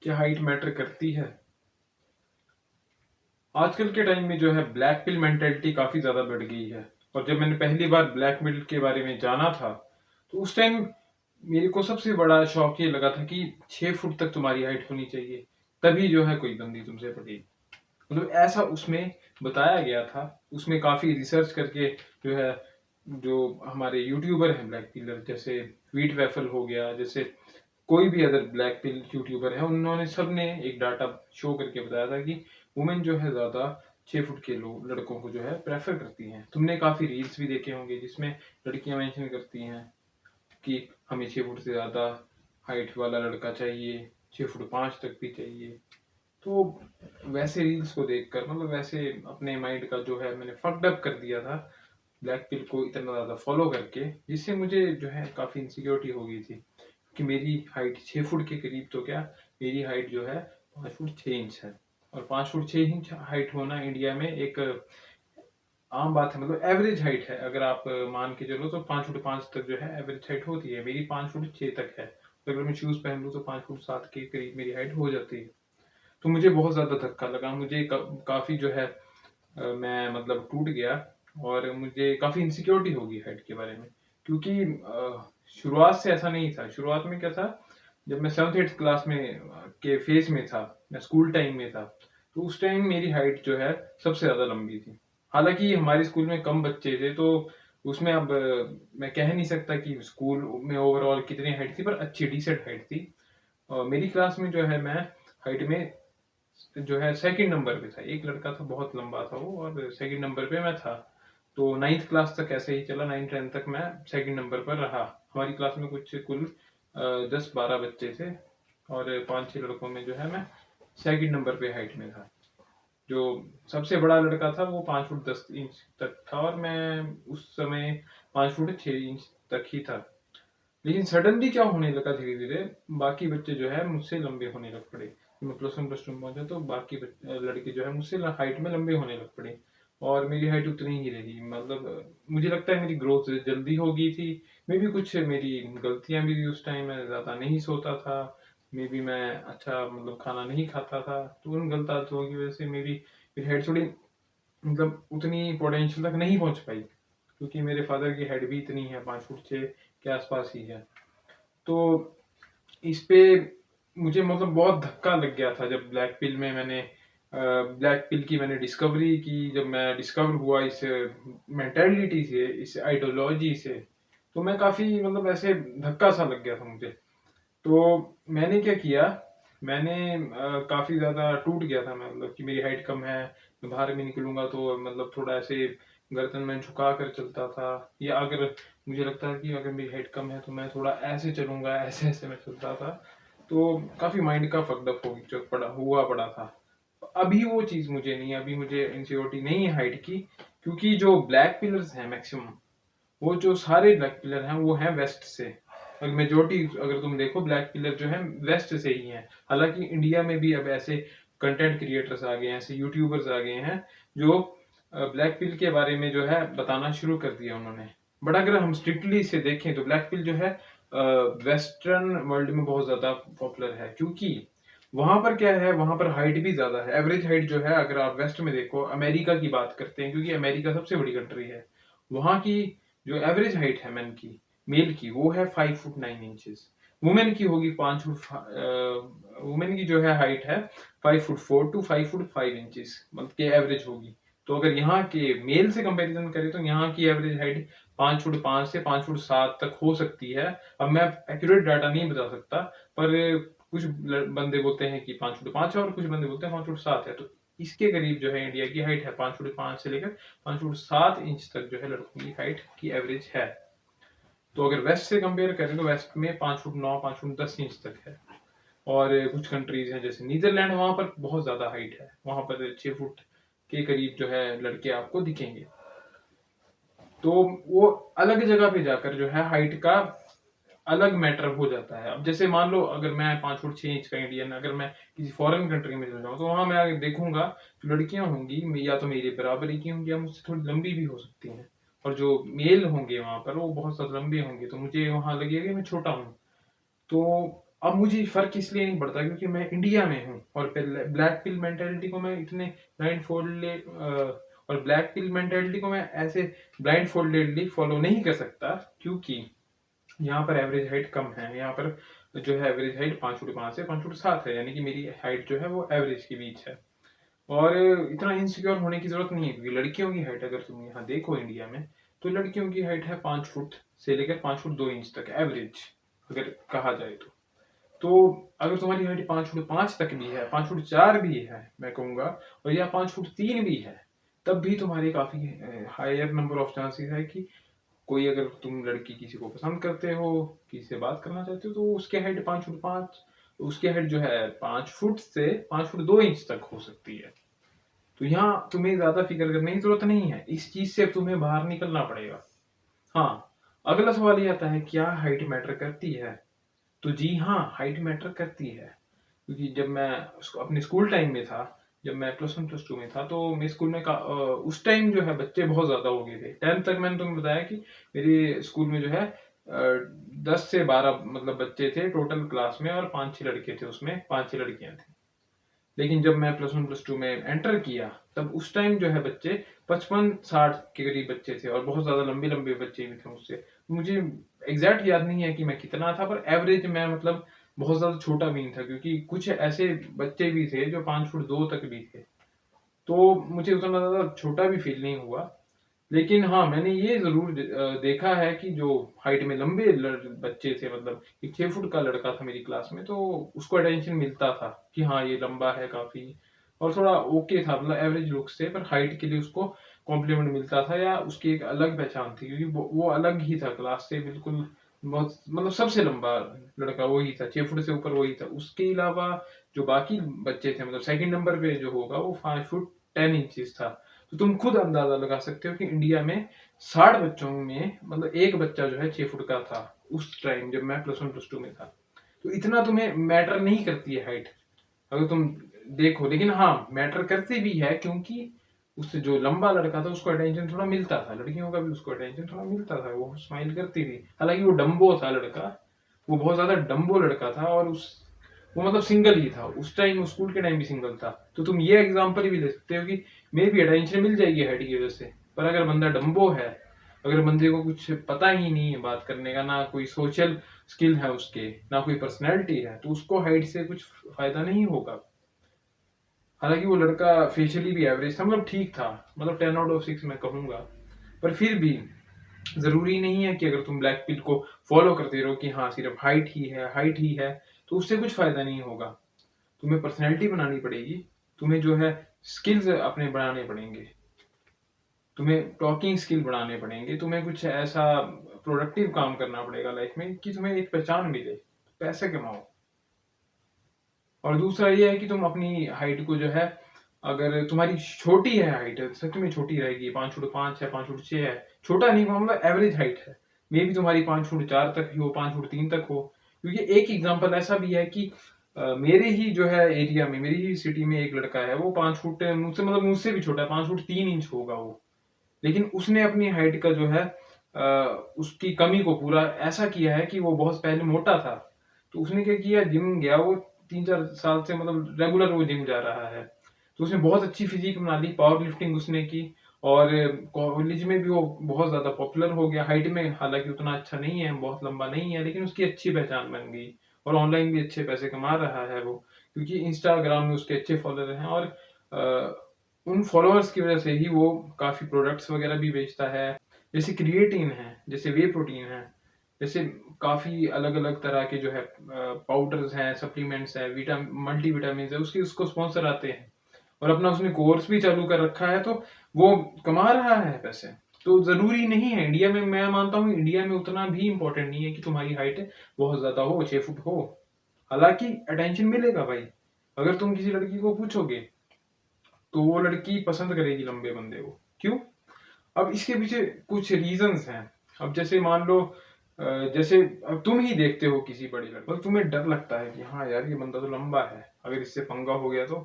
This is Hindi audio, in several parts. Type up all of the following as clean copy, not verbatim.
क्या हाइट मैटर करती है? आजकल के टाइम में जो है ब्लैक पिल मेंटेलिटी काफ़ी ज़्यादा बढ़ गई है। और जब मैंने पहली बार ब्लैक पिल के बारे में जाना था, तो उस टाइम मेरे को सबसे बड़ा शौक ये लगा था कि 6 फुट तक तुम्हारी हाइट होनी चाहिए, तभी जो है कोई बंदी तुमसे पटेगी। मतलब ऐसा उसमें बताया गया था। उसमें काफ़ी रिसर्च करके जो है, जो हमारे यूट्यूबर हैं ब्लैक पिलर, जैसे व्हीट वैफल हो गया, जैसे कोई भी अदर ब्लैक पिल यूट्यूबर है, उन्होंने सबने एक डाटा शो करके बताया था कि वुमेन जो है ज़्यादा 6 फुट के लोग लड़कों को जो है प्रेफर करती हैं। तुमने काफ़ी रील्स भी देखे होंगे जिसमें लड़कियां मेंशन करती हैं कि हमें 6 फुट से ज़्यादा हाइट वाला लड़का चाहिए, 6 फुट 5 तक भी चाहिए। तो वैसे रील्स को देखकर, मतलब वैसे अपने माइंड का जो है मैंने फक्ड अप कर दिया था ब्लैक पिल को इतना ज़्यादा फॉलो करके, जिससे मुझे जो है काफ़ी इनसिक्योरिटी हो गई थी कि मेरी हाइट 6 फुट के करीब तो क्या, मेरी हाइट जो है 5 फुट 6 इंच है। और 5 फुट 6 इंच हाइट होना इंडिया में एक आम बात है, मतलब एवरेज हाइट है। अगर आप मान के चलो तो 5 फुट 5 तक जो है एवरेज हाइट होती है। मेरी 5 फुट 6 तक है, तो अगर मैं शूज पहन लूँ तो 5 फुट 7 के करीब मेरी हाइट हो जाती है। तो मुझे बहुत ज्यादा धक्का लगा, मुझे काफी जो है मैं मतलब टूट गया। और मुझे काफी इनसिक्योरिटी होगी हाइट के बारे में, क्योंकि शुरुआत से ऐसा नहीं था। शुरुआत में क्या था, जब मैं 7th 8th क्लास में के फेज में था, मैं स्कूल टाइम में था, तो उस टाइम मेरी हाइट जो है सबसे ज्यादा लंबी थी। हालांकि हमारे स्कूल में कम बच्चे थे, तो उसमें अब मैं कह नहीं सकता कि स्कूल में ओवरऑल कितनी हाइट थी, पर अच्छी डिसेंट हाइट थी। मेरी क्लास में जो है मैं हाइट में जो है सेकंड नंबर पे था। एक लड़का था बहुत लंबा था वो, और सेकंड नंबर पे मैं था। तो 9th क्लास तक ऐसे ही चला, 9th 10th तक मैं सेकंड नंबर पर रहा। हमारी क्लास में कुछ कुल 10-12 बच्चे थे, और 5-6 लड़कों में जो है मैं सेकंड नंबर पे हाइट में था। जो सबसे बड़ा लड़का था वो 5 फुट 10 इंच तक था, और मैं उस समय 5 फुट 6 इंच तक ही था। लेकिन सडनली क्या होने लगा, धीरे धीरे बाकी बच्चे जो है मुझसे लंबे होने लग पड़े। मैं +1 +2 में पहुंचा तो बाकी लड़के जो है मुझसे हाइट में लंबे होने लग पड़े, और मेरी हाइट उतनी ही रही। मतलब मुझे लगता है मेरी ग्रोथ जल्दी हो गई थी। मे भी कुछ मेरी गलतियां भी थी, उस टाइम मैं ज्यादा नहीं सोता था। मे बी मैं अच्छा मतलब खाना नहीं खाता था, तो उन गलत आदतों की वजह से मेरी हाइट थोड़ी मतलब उतनी पोटेंशियल तक नहीं पहुंच पाई, क्योंकि मेरे फादर की हाइट भी इतनी है, 5 फुट 6 के आसपास ही है। तो इस पे मुझे मतलब बहुत धक्का लग गया था जब ब्लैक पिल में मैंने ब्लैक पिल की मैंने डिस्कवरी की। जब मैं डिस्कवर हुआ इस मेंटेलिटी से, इस आइडियोलॉजी से, तो मैं काफी मतलब ऐसे धक्का सा लग गया था मुझे। तो मैंने क्या किया, मैंने काफी ज्यादा टूट गया था मैं, मतलब कि मेरी हाइट कम है, मैं बाहर भी निकलूंगा तो मतलब थोड़ा ऐसे गर्दन में झुका कर चलता था। या अगर मुझे लगता है कि अगर मेरी हाइट कम है तो मैं थोड़ा ऐसे चलूंगा, ऐसे ऐसे मैं चलता था। तो काफी माइंड का फकडअप हुआ पड़ा था। अभी वो चीज मुझे नहीं है, अभी मुझे इंसिक्योरिटी नहीं है हाइट की, क्योंकि जो ब्लैक पिलर्स हैं मैक्सिमम, वो जो सारे ब्लैक पिलर हैं वो हैं वेस्ट से। और मेजोरिटी अगर तुम देखो ब्लैक पिलर जो है वेस्ट से ही हैं। हालांकि इंडिया में भी अब ऐसे कंटेंट क्रिएटर्स आ गए हैं, ऐसे यूट्यूबर्स आ गए हैं जो ब्लैक पिल के बारे में जो है बताना शुरू कर दिया उन्होंने। बट अगर हम स्ट्रिक्टली इसे देखें तो ब्लैक पिल जो है वेस्टर्न वर्ल्ड में बहुत ज्यादा पॉपुलर है, क्योंकि वहां पर क्या है, वहां पर हाइट भी ज्यादा है। एवरेज हाइट जो है, अगर आप वेस्ट में देखो, अमेरिका की बात करते हैं क्योंकि अमेरिका सबसे बड़ी कंट्री है, वहां की जो एवरेज हाइट है मैन की, मेल की, वो है 5 फुट 9 इंचेस। वुमेन की होगी 5 फुट, वुमेन की जो है हाइट है 5 फुट 4 to 5 फुट 5 इंचेस, मतलब के एवरेज होगी। तो अगर यहाँ के मेल से कंपैरिजन करें तो यहाँ की एवरेज हाइट 5 फुट 5 से 5 फुट 7 तक हो सकती है। अब मैं एक्यूरेट डाटा नहीं बता सकता, पर कुछ बंदे बोलते हैं कि 5 फुट 5 है, और कुछ बंदे बोलते हैं 5 फुट 7 है। तो इसके करीब जो है इंडिया की हाइट है, 5 फुट 5 से लेकर 5 फुट 7 इंच तक जो है लड़कों की हाइट की एवरेज है। तो अगर वेस्ट से कंपेयर करें तो वेस्ट में 5 फुट 9 5 फुट 10 इंच तक है। और कुछ कंट्रीज हैं जैसे नीदरलैंड, वहां पर बहुत ज्यादा हाइट है, वहां पर 6 फुट के करीब जो है लड़के आपको दिखेंगे। तो वो अलग जगह पे जाकर जो है हाइट का अलग मैटर हो जाता है। अब जैसे मान लो अगर मैं 5 फुट 6 इंच का इंडियन, अगर मैं किसी फॉरेन कंट्री में चल जाऊँ तो वहां मैं आगे देखूंगा जो लड़कियां होंगी या तो मेरे बराबर ही की होंगी या मुझसे थोड़ी लंबी भी हो सकती हैं। और जो मेल होंगे वहां पर वो बहुत ज्यादा लंबे होंगे, तो मुझे वहां लगेगा कि मैं छोटा हूँ। तो अब मुझे फ़र्क इसलिए नहीं पड़ता क्योंकि मैं इंडिया में हूँ और ब्लैक पिल मेंटालिटी को मैं इतने और ब्लैक पिल मेंटालिटी को मैं ऐसे ब्लाइंड फोल्डेडली फॉलो नहीं कर सकता क्योंकि यहाँ पर एवरेज हाइट कम है। यहाँ पर जो है एवरेज हाइट 5 फुट 5 से 5 फुट 7 है, यानी कि मेरी हाइट जो है वो एवरेज के बीच है। और इतना इनसिक्योर होने की जरूरत नहीं है क्योंकि लड़कियों की हाइट अगर तुम यहाँ देखो इंडिया में, तो लड़कियों की हाइट है 5 फुट से लेकर 5 फुट 2 इंच तक एवरेज अगर कहा जाए तो अगर तुम्हारी हाइट 5 फुट 5 तक भी है, 5 फुट 4 भी है मैं कहूंगा, और या 5 फुट 3 भी है, तब भी तुम्हारी काफी हायर नंबर ऑफ चांसेस है कि कोई, अगर तुम लड़की किसी को पसंद करते हो, किसी से बात करना चाहते हो, तो उसकी हाइट 5 फुट 5, उसकी हाइट जो है 5 फुट से 5 फुट 2 इंच तक हो सकती है। तो यहाँ तुम्हें ज्यादा फिक्र करने की जरूरत नहीं है, इस चीज से तुम्हें बाहर निकलना पड़ेगा। हाँ, अगला सवाल ये आता है, क्या हाइट मैटर करती है? तो जी हाँ, हाइट मैटर करती है क्योंकि जब मैं अपने स्कूल टाइम में था, जब मैं +1 +2 में था, तो मेरे स्कूल में उस टाइम जो है बच्चे बहुत ज्यादा हो गए थे। 10th तक मैंने तुम्हें बताया कि मेरे स्कूल में जो है 10 से 12 मतलब बच्चे थे टोटल क्लास में, और 5-6 लड़के थे, उसमें 5-6 लड़कियां थी। लेकिन जब मैं +1 +2 में एंटर किया, तब उस टाइम जो है बच्चे 55-60 के करीब बच्चे थे, और बहुत ज्यादा लंबे लंबे बच्चे भी थे मुझसे। मुझे एग्जैक्ट याद नहीं है कि मैं कितना था, पर एवरेज मैं मतलब बहुत ज्यादा छोटा भी नहीं था क्योंकि कुछ ऐसे बच्चे भी थे जो 5 फुट 2 तक भी थे, तो मुझे उतना ज्यादा छोटा भी फील नहीं हुआ। लेकिन हाँ, मैंने ये जरूर देखा है कि जो हाइट में लंबे बच्चे थे, मतलब एक 6 फुट का लड़का था मेरी क्लास में, तो उसको अटेंशन मिलता था कि हाँ ये लंबा है काफी, और थोड़ा ओके था, मतलब एवरेज लुक्स थे, पर हाइट के लिए उसको कॉम्प्लीमेंट मिलता था, या उसकी एक अलग पहचान थी क्योंकि वो अलग ही था क्लास से बिल्कुल। बहुत मतलब सबसे लंबा लड़का वही था, 6 फुट से ऊपर वही था। उसके अलावा जो बाकी बच्चे थे, मतलब सेकंड नंबर पे जो होगा वो 5 फुट 10 इंचेस था। तो तुम खुद अंदाजा लगा सकते हो कि इंडिया में 60 बच्चों में मतलब एक बच्चा जो है 6 फुट का था उस टाइम जब मैं +1 +2 में था। तो इतना तुम्हें मैटर नहीं करती है हाइट अगर तुम देखो, लेकिन हाँ मैटर करती भी है क्योंकि उससे जो लंबा लड़का था उसको अटेंशन थोड़ा मिलता था, लड़कियों का भी उसको अटेंशन थोड़ा मिलता था, वो स्माइल करती थी। हालांकि वो डम्बो था लड़का, वो बहुत ज्यादा डम्बो लड़का था, और उस वो मतलब सिंगल ही था उस टाइम, स्कूल के टाइम भी सिंगल था। तो तुम ये एग्जांपल भी ले सकते हो कि मे भी अटेंशन मिल जाएगी हाइट की वजह से, पर अगर बंदा डम्बो है, अगर बंदे को कुछ पता ही नहीं है बात करने का, ना कोई सोशल स्किल है उसके, ना कोई पर्सनैलिटी है, तो उसको हाइट से कुछ फायदा नहीं होगा। हालांकि वो लड़का फेशियली भी एवरेज था, मतलब ठीक था, मतलब 10 आउट ऑफ 6 मैं कहूंगा। पर फिर भी जरूरी नहीं है कि अगर तुम ब्लैक पिल को फॉलो करते रहो कि हाँ सिर्फ हाइट ही है, हाइट ही है, तो उससे कुछ फायदा नहीं होगा। तुम्हें पर्सनैलिटी बनानी पड़ेगी, तुम्हें जो है स्किल्स अपने बढ़ाने पड़ेंगे, तुम्हें टॉकिंग स्किल बढ़ाने पड़ेंगे, तुम्हें कुछ ऐसा प्रोडक्टिव काम करना पड़ेगा लाइफ में कि तुम्हें एक पहचान मिले, पैसे कमाओ। और दूसरा ये है कि तुम अपनी हाइट को जो है, अगर तुम्हारी छोटी है हाइट, सच में छोटी रहेगी, 5 फुट 5 है, 5 फुट 6 है, छोटा नहीं कहूंगा, एवरेज हाइट है, मे भी तुम्हारी 5 फुट 4 तक ही हो, 5 फुट 3 तक हो। क्योंकि एक एग्जांपल ऐसा भी है कि मेरे ही जो है एरिया में, मेरी ही सिटी में एक लड़का है, वो 5 फुट मुझसे मतलब मुझसे भी छोटा है, 5 फुट 3 इंच होगा वो। लेकिन उसने अपनी हाइट का जो है उसकी कमी को पूरा ऐसा किया है कि वो बहुत पहले मोटा था, तो उसने क्या किया, जिम गया वो 3-4 साल से, मतलब रेगुलर वो जिम जा रहा है। तो उसने बहुत अच्छी फिजिक बना ली, पावर लिफ्टिंग उसने की, और कॉलेज में भी वो बहुत ज्यादा पॉपुलर हो गया। हाइट में हालांकि उतना अच्छा नहीं है, बहुत लंबा नहीं है, लेकिन उसकी अच्छी पहचान बन गई, और ऑनलाइन भी अच्छे पैसे कमा रहा है वो, क्योंकि इंस्टाग्राम में उसके अच्छे फॉलोअर हैं, और उन फॉलोअर्स की वजह से ही वो काफी प्रोडक्ट्स वगैरह भी बेचता है, जैसे क्रिएटिन है, जैसे वे प्रोटीन है, जैसे काफी अलग अलग तरह के जो है पाउडर्स हैं, सप्लीमेंट्स है, मल्टी विटामिन है, उसके उसको स्पॉन्सर आते हैं, और अपना उसने कोर्स भी चालू कर रखा है, तो वो कमा रहा है पैसे। तो जरूरी नहीं है इंडिया में, मैं मानता हूँ इंडिया में उतना भी इंपॉर्टेंट नहीं है कि तुम्हारी हाइट बहुत ज्यादा हो, 6 फुट हो। हालांकि अटेंशन मिलेगा भाई, अगर तुम किसी लड़की को पूछोगे तो वो लड़की पसंद करेगी लंबे बंदे को। क्यों? अब इसके पीछे कुछ रीजंस हैं। अब जैसे मान लो जैसे अब तुम ही देखते हो किसी बड़ी लड़की, तो तुम्हें डर लगता है कि हाँ यार ये बंदा तो लंबा है, अगर इससे पंगा हो गया तो।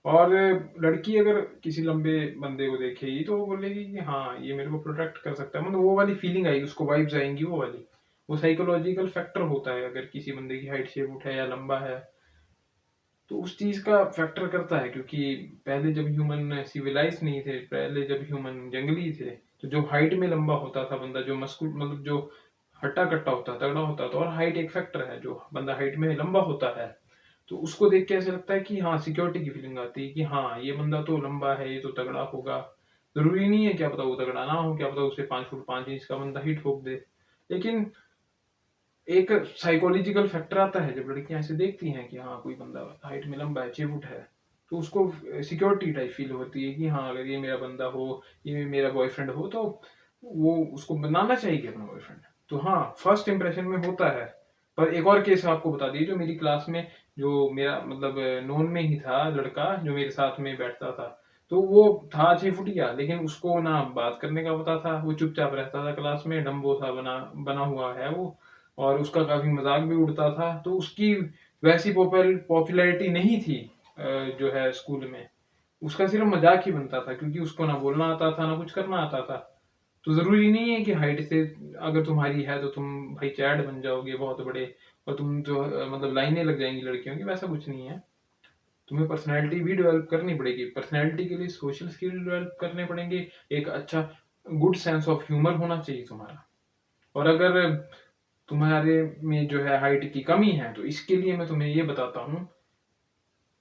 और लड़की अगर किसी लंबे बंदे को देखेगी तो वो बोलेगी कि हाँ ये मेरे को प्रोटेक्ट कर सकता है, मतलब वो वाली फीलिंग आएगी उसको, वाइब्स आएंगी वो वाली, वो साइकोलॉजिकल फैक्टर होता है। अगर किसी बंदे की हाइट 6 फुट है या लंबा है, तो उस चीज का फैक्टर करता है। क्योंकि पहले जब ह्यूमन सिविलाइज नहीं थे, पहले जब ह्यूमन जंगली थे, तो जो हाइट में लंबा होता था बंदा, जो मस्कुल मतलब जो हट्टा कट्टा होता, तगड़ा होता था, और हाइट एक फैक्टर है, जो बंदा हाइट में लंबा होता है, तो उसको देख के ऐसा लगता है कि हाँ, सिक्योरिटी की फीलिंग आती है कि हाँ, ये बंदा तो लंबा है, ये तो तगड़ा होगा। जरूरी नहीं है, क्या पता वो तगड़ा ना हो, क्या पता उसे 5 फुट 5 इंच का बंदा ही ठोक दे। लेकिन एक साइकोलॉजिकल फैक्टर आता है जब लड़कियां ऐसे देखती हैं कि हाँ, कोई बंदा हाइट में लंबा है, 6 फुट है, तो उसको सिक्योरिटी टाइप फील होती है कि हाँ, अगर ये मेरा बंदा हो, ये मेरा बॉयफ्रेंड हो, तो वो उसको बनाना चाहिए अपना बॉयफ्रेंड। तो हाँ, फर्स्ट इंप्रेशन में होता है। पर एक और केस आपको बता दिए, जो मेरी क्लास में, जो मेरा मतलब नॉन में ही था लड़का, जो मेरे साथ में बैठता था, तो वो था 6 फुटिया, लेकिन उसको ना बात करने का पता था, वो चुपचाप रहता था क्लास में, डम्बो सा बना बना हुआ है वो, और उसका काफी मजाक भी उड़ता था। तो उसकी वैसी पॉपुलैरिटी नहीं थी जो है स्कूल में। उसका सिर्फ मजाक ही बनता था, क्योंकि उसको ना बोलना आता था, ना कुछ करना आता था। तो जरूरी नहीं है कि हाइट से अगर तुम्हारी है तो तुम भाई चैड बन जाओगे बहुत बड़े, और तुम जो मतलब लाइनें लग जाएंगी लड़कियों की, वैसा कुछ नहीं है। तुम्हें पर्सनैलिटी भी डेवलप करनी पड़ेगी। पर्सनैलिटी के लिए सोशल स्किल डेवलप करने पड़ेंगे, एक अच्छा गुड सेंस ऑफ ह्यूमर होना चाहिए तुम्हारा। और अगर तुम्हारे में जो है हाइट की कमी है, तो इसके लिए मैं तुम्हें ये बताता हूँ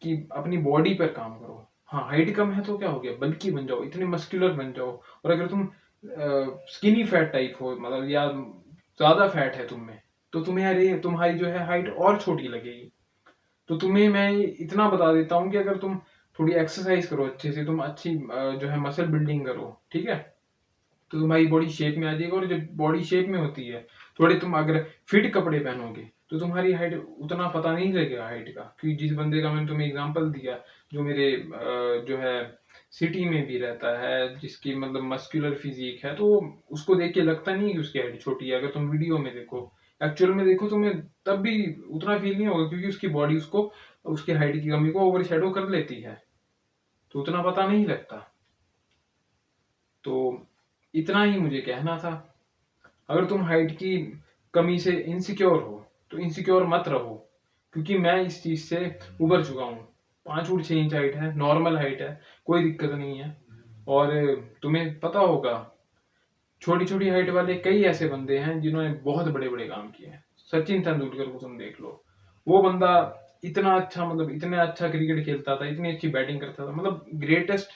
कि अपनी बॉडी पर काम करो। हाँ, हाइट कम है तो क्या हो गया, बल्कि बन जाओ, इतने मस्कुलर बन जाओ। और अगर तुम स्किनी फैट टाइप हो, मतलब या ज्यादा फैट है तुम में, तो तुम्हारी जो है हाइट और छोटी लगेगी। तो तुम्हें मैं इतना बता देता हूँ कि अगर तुम थोड़ी एक्सरसाइज करो अच्छे से, तुम अच्छी जो है मसल बिल्डिंग करो, ठीक है, तो तुम्हारी बॉडी शेप में आ जाएगी। और जब बॉडी शेप में होती है, थोड़े तुम अगर फिट कपड़े पहनोगे, तो तुम्हारी हाइट उतना पता नहीं लगेगा हाइट का। क्योंकि जिस बंदे का मैंने तुम्हें एग्जांपल दिया, जो मेरे जो है सिटी में भी रहता है, जिसकी मतलब मस्कुलर फिजिक है, तो उसको देख के लगता नहीं कि उसकी हाइट छोटी है। अगर तुम वीडियो में देखो, एक्चुअल में देखो, तुम्हें तब भी उतना फील नहीं होगा, क्योंकि उसकी बॉडी उसको उसकी हाइट की कमी को ओवर शेडो कर लेती है, तो उतना पता नहीं लगता। तो इतना ही मुझे कहना था। अगर तुम हाइट की कमी से इनसिक्योर हो, तो इनसिक्योर मत रहो, क्योंकि मैं इस चीज से उबर चुका हूँ। 5 फुट 6 इंच हाइट है, नॉर्मल हाइट है, कोई दिक्कत नहीं है। और तुम्हें पता होगा, छोटी छोटी हाइट वाले कई ऐसे बंदे हैं जिन्होंने बहुत बड़े बड़े काम किए हैं। सचिन तेंदुलकर को तुम देख लो, वो बंदा इतना अच्छा, मतलब इतना अच्छा क्रिकेट खेलता था, इतनी अच्छी बैटिंग करता था, मतलब greatest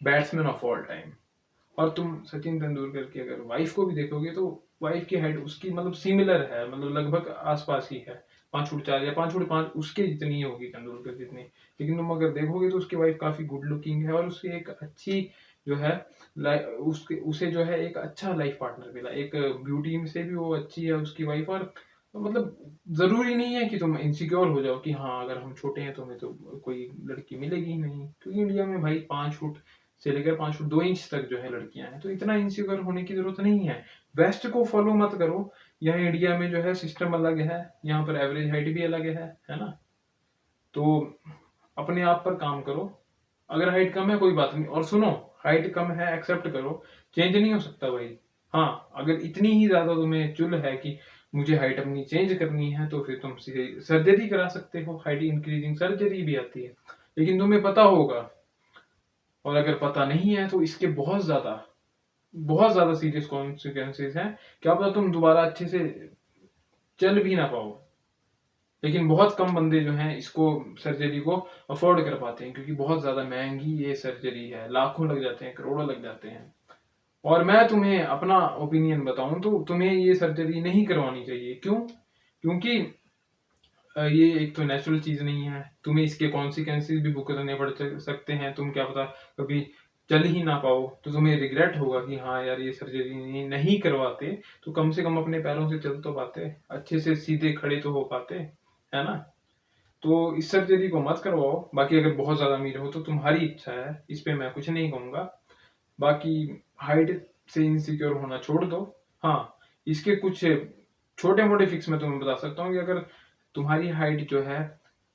batsman of all time. और तुम सचिन तेंदुलकर की अगर वाइफ को भी देखोगे, तो वाइफ की हाइट उसकी मतलब सिमिलर है, मतलब लगभग आसपास ही है। 5 फुट 4 या 5 फुट 5 उसके जितनी ही होगी, तेंदुलकर जितनी। लेकिन तुम अगर देखोगे तो उसकी वाइफ काफी गुड लुकिंग है, और उसकी एक अच्छी जो है उसके उसे जो है एक अच्छा लाइफ पार्टनर मिला, एक ब्यूटी से भी वो अच्छी है उसकी वाइफ। और मतलब जरूरी नहीं है कि तुम इनसिक्योर हो जाओ कि हाँ, अगर हम छोटे हैं तो हमें तो कोई लड़की मिलेगी ही नहीं, क्योंकि इंडिया में भाई 5 फुट से लेकर 5 फुट 2 इंच तक जो है लड़कियां हैं, तो इतना इनसिक्योर होने की जरूरत नहीं है। वेस्ट को फॉलो मत करो। यहाँ इंडिया में जो है सिस्टम अलग है, यहाँ पर एवरेज हाइट भी अलग है ना। तो अपने आप पर काम करो। अगर हाइट कम है कोई बात नहीं, और सुनो, हाइट कम है एक्सेप्ट करो, चेंज नहीं हो सकता भाई। हाँ, अगर इतनी ही ज्यादा तुम्हें चुल है कि मुझे हाइट अपनी चेंज करनी है, तो फिर तुम सीधे सर्जरी करा सकते हो, हाइट इंक्रीजिंग सर्जरी भी आती है। लेकिन तुम्हें पता होगा, और अगर पता नहीं है तो इसके बहुत ज्यादा सीरियस कॉन्सिक्वेंसेस हैं। क्या पता तुम दोबारा अच्छे से चल भी ना पाओ। लेकिन बहुत कम बंदे जो हैं इसको सर्जरी को अफोर्ड कर पाते हैं, क्योंकि बहुत ज्यादा महंगी ये सर्जरी है, लाखों लग जाते हैं, करोड़ों लग जाते हैं। और मैं तुम्हें अपना ओपिनियन बताऊं तो तुम्हें ये सर्जरी नहीं करवानी चाहिए। क्यों? क्योंकि ये एक तो नेचुरल चीज नहीं है, तुम्हें इसके कॉन्सिक्वेंसेस भी भुगतने पड़ सकते हैं। तुम क्या पता कभी चल ही ना पाओ, तो तुम्हें रिग्रेट होगा कि हाँ यार, ये सर्जरी नहीं करवाते तो कम से कम अपने पैरों से चल तो पाते, अच्छे से सीधे खड़े तो हो पाते, है ना। तो इस सर्जरी को मत करवाओ। बाकी अगर बहुत ज्यादा अमीर हो तो तुम्हारी इच्छा है, इस पे मैं कुछ नहीं कहूंगा। बाकी हाइट से इनसिक्योर होना छोड़ दो। हाँ, इसके कुछ छोटे मोटे फिक्स मैं तुम्हें बता सकता हूँ कि अगर तुम्हारी हाइट जो है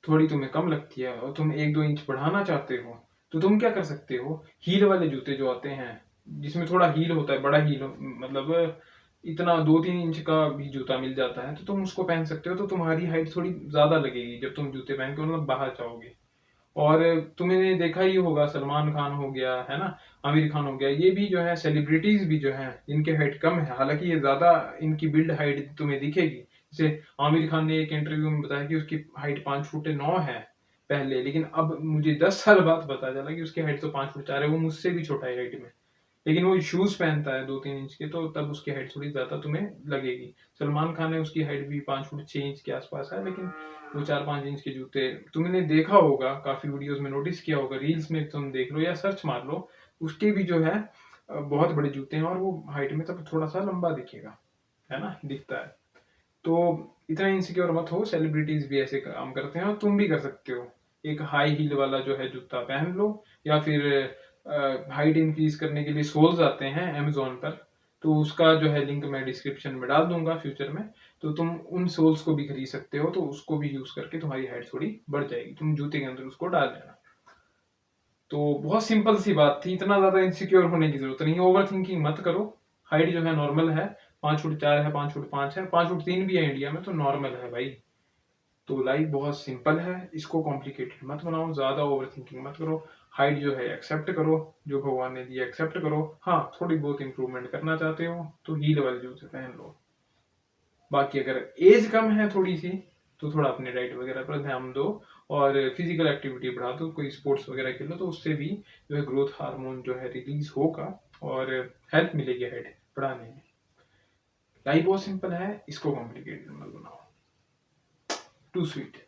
थोड़ी तुम्हें कम लगती है, और तुम 1-2 इंच बढ़ाना चाहते हो, तो तुम क्या कर सकते हो, हील वाले जूते जो आते हैं, जिसमें थोड़ा हील होता है, बड़ा हील, मतलब इतना 2-3 इंच का भी जूता मिल जाता है, तो तुम उसको पहन सकते हो, तो तुम्हारी हाइट थोड़ी ज़्यादा लगेगी जब तुम जूते पहन के मतलब बाहर जाओगे। और तुमने देखा ही होगा, सलमान खान हो गया, है ना? आमिर खान हो गया, ये भी जो है सेलिब्रिटीज़ भी जो हैं, इनकी हाइट कम है, हालाँकि ये ज़्यादा इनकी बिल्ड हाइट तुम्हें दिखेगी। जैसे आमिर खान ने एक इंटरव्यू में बताया कि उसकी हाइट 5 फुट 9 है पहले, लेकिन अब मुझे 10 साल बाद पता चला कि उसकी हाइट तो 5 फुट 4 है, वो मुझसे भी छोटा है हाइट में। लेकिन वो शूज़ पहनता है 2-3 इंच के, तो तब उसकी हाइट थोड़ी ज़्यादा तुम्हें लगेगी। सलमान खान है, उसकी हाइट भी 5 फुट 6 इंच के आसपास है, लेकिन वो 4-5 इंच के जूते तुमने देखा होगा, काफ़ी वीडियोज़ में नोटिस किया होगा, रील्स में तुम देख लो या सर्च मार लो, उसके भी जो है बहुत बड़े जूते हैं और वो हाइट में तब थोड़ा-सा लंबा दिखेगा, है ना? दिखता है। तो इतना इनसिक्योर मत हो, सेलिब्रिटीज़ भी ऐसे काम करते हैं और तुम भी कर सकते हो। एक हाई हील वाला जो है जूता पहन लो, या फिर हाइट इंक्रीज़ करने के लिए सोल्स आते हैं अमेज़न पर, तो उसका जो है लिंक मैं डिस्क्रिप्शन में डाल दूँगा फ्यूचर में। तो तुम उन सोल्स को भी खरीद सकते हो, तो उसको भी यूज़ करके तुम्हारी हाइट थोड़ी बढ़ जाएगी। तुम जूते के अंदर उसको डाल लेना। तो बहुत सिंपल सी बात थी, इतना ज़्यादा इनसिक्योर होने की ज़रूरत नहीं है, ओवरथिंकिंग मत करो। हाइट जो है नॉर्मल है, 5 फुट 4 है, 5 फुट 5 है, 5 फुट 3 भी है इंडिया में, तो नॉर्मल है भाई। तो लाइफ बहुत सिंपल है, इसको कॉम्प्लिकेटेड मत बनाओ, ज़्यादा ओवरथिंकिंग मत करो। हाइट जो है एक्सेप्ट करो, जो भगवान ने दिया एक्सेप्ट करो। हाँ, थोड़ी बहुत इंप्रूवमेंट करना चाहते हो तो हील वाले जूते पहन लो। बाकी अगर एज कम है थोड़ी सी, तो थोड़ा अपने डाइट वगैरह पर ध्यान दो और फिजिकल एक्टिविटी बढ़ा दो, कोई स्पोर्ट्स वगैरह खेलो, तो उससे भी जो है ग्रोथ हार्मोन जो है रिलीज होगा और हेल्प मिलेगी हाइट बढ़ाने में। लाइफ बहुत सिंपल है, इसको कॉम्प्लिकेटेड मत बनाओ। Too sweet.